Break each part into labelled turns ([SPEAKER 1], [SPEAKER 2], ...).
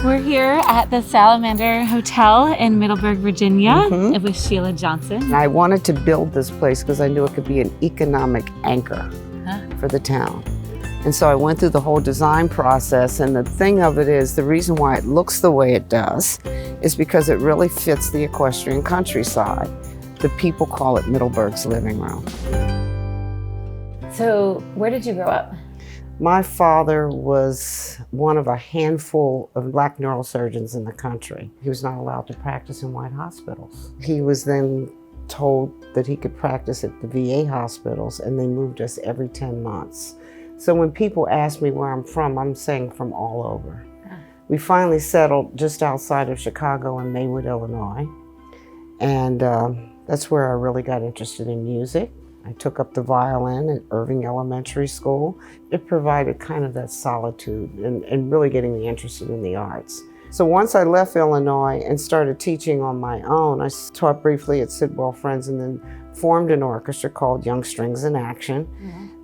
[SPEAKER 1] We're here at the Salamander Hotel in Middleburg, Virginia with Sheila Johnson.
[SPEAKER 2] I wanted to build this place because I knew it could be an economic anchor for the town. And so I went through the whole design process, and the thing of it is, the reason why it looks the way it does is because it really fits the equestrian countryside. The people call it Middleburg's living room.
[SPEAKER 1] So where did you grow up?
[SPEAKER 2] My father was one of a handful of Black neurosurgeons in the country. He was not allowed to practice in white hospitals. He was then told that he could practice at the VA hospitals, and they moved us every 10 months. So when people ask me where I'm from, I'm saying from all over. We finally settled just outside of Chicago in Maywood, Illinois. And that's where I really got interested in music. I took up the violin at Irving Elementary School. It provided kind of that solitude and really getting me interested in the arts. So once I left Illinois and started teaching on my own, I taught briefly at Sidwell Friends and then formed an orchestra called Young Strings in Action.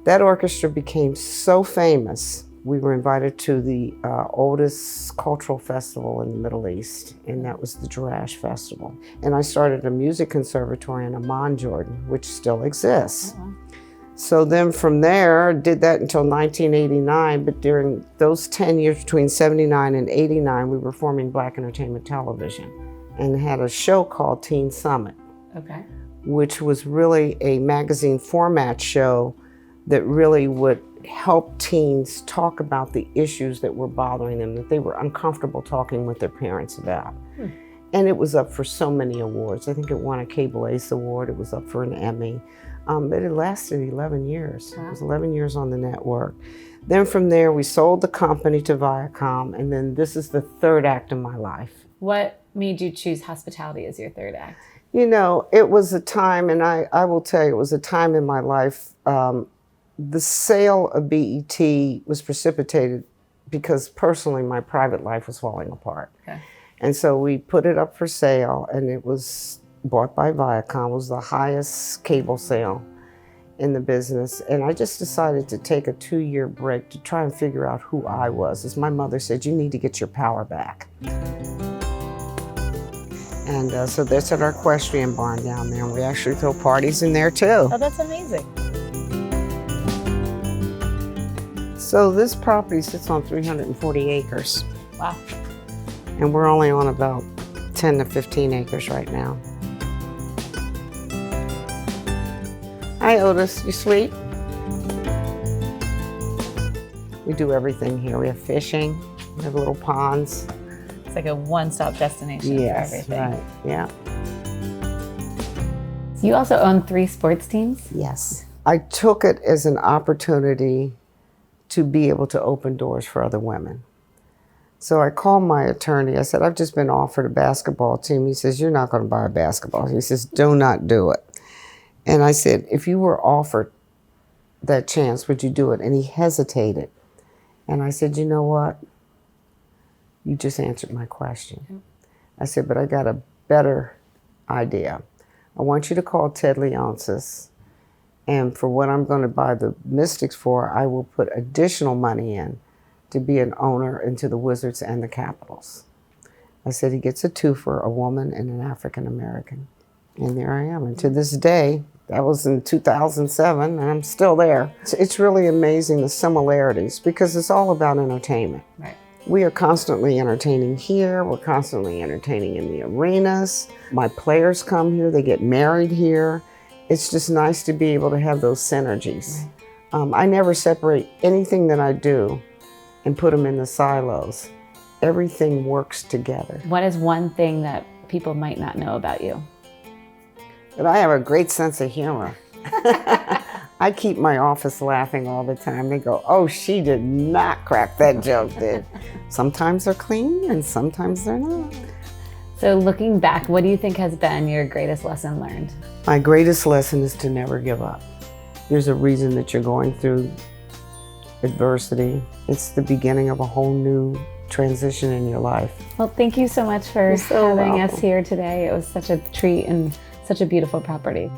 [SPEAKER 2] That orchestra became so famous, we were invited to the oldest cultural festival in the Middle East, and that was the Jerash Festival. And I started a music conservatory in Amman, Jordan, which still exists. So then from there, did that until 1989, but during those 10 years between 79 and 89, we were forming Black Entertainment Television and had a show called Teen Summit, which was really a magazine format show that really would help teens talk about the issues that were bothering them, that they were uncomfortable talking with their parents about. And it was up for so many awards. I think it won a Cable Ace Award. It was up for an Emmy. But it lasted 11 years. It was 11 years on the network. Then from there, we sold the company to Viacom, and then this is the third act of my life.
[SPEAKER 1] What made you choose hospitality as your third act?
[SPEAKER 2] You know, it was a time, and I will tell you, it was a time in my life. The sale of BET was precipitated because personally my private life was falling apart. And so we put it up for sale, and it was bought by Viacom. It was the highest cable sale in the business. And I just decided to take a 2-year break to try and figure out who I was. As my mother said, you need to get your power back. And so that's at our equestrian barn down there. And we actually throw parties in there too.
[SPEAKER 1] Oh, that's amazing.
[SPEAKER 2] So this property sits on 340 acres.
[SPEAKER 1] Wow.
[SPEAKER 2] And we're only on about 10 to 15 acres right now. Hi, Otis, you sweet? We do everything here. We have fishing, we have little ponds.
[SPEAKER 1] It's like a one-stop destination for everything.
[SPEAKER 2] Right, yeah.
[SPEAKER 1] You also own 3 sports teams?
[SPEAKER 2] Yes. I took it as an opportunity to be able to open doors for other women. So I called my attorney. I said, I've just been offered a basketball team. He says, you're not going to buy a basketball. He says, do not do it. And I said, if you were offered that chance, would you do it? And he hesitated. And I said, you know what? You just answered my question. I said, but I got a better idea. I want you to call Ted Leonsis. And for what I'm going to buy the Mystics for, I will put additional money in to be an owner into the Wizards and the Capitals. I said he gets a twofer, a woman and an African American. And there I am. And to this day, that was in 2007, and I'm still there. It's really amazing the similarities because it's all about entertainment.
[SPEAKER 1] Right.
[SPEAKER 2] We are constantly entertaining here. We're constantly entertaining in the arenas. My players come here. They get married here. It's just nice to be able to have those synergies. I never separate anything that I do and put them in the silos. Everything works together.
[SPEAKER 1] What is one thing that people might not know about you?
[SPEAKER 2] That I have a great sense of humor. I keep my office laughing all the time. They go, oh, she did not crack that joke, did. Sometimes they're clean and sometimes they're not.
[SPEAKER 1] So looking back, what do you think has been your greatest lesson learned?
[SPEAKER 2] My greatest lesson is to never give up. There's a reason that you're going through adversity. It's the beginning of a whole new transition in your life.
[SPEAKER 1] Well, thank you so much for
[SPEAKER 2] You're so
[SPEAKER 1] having
[SPEAKER 2] welcome.
[SPEAKER 1] us here today. It was such a treat and such a beautiful property.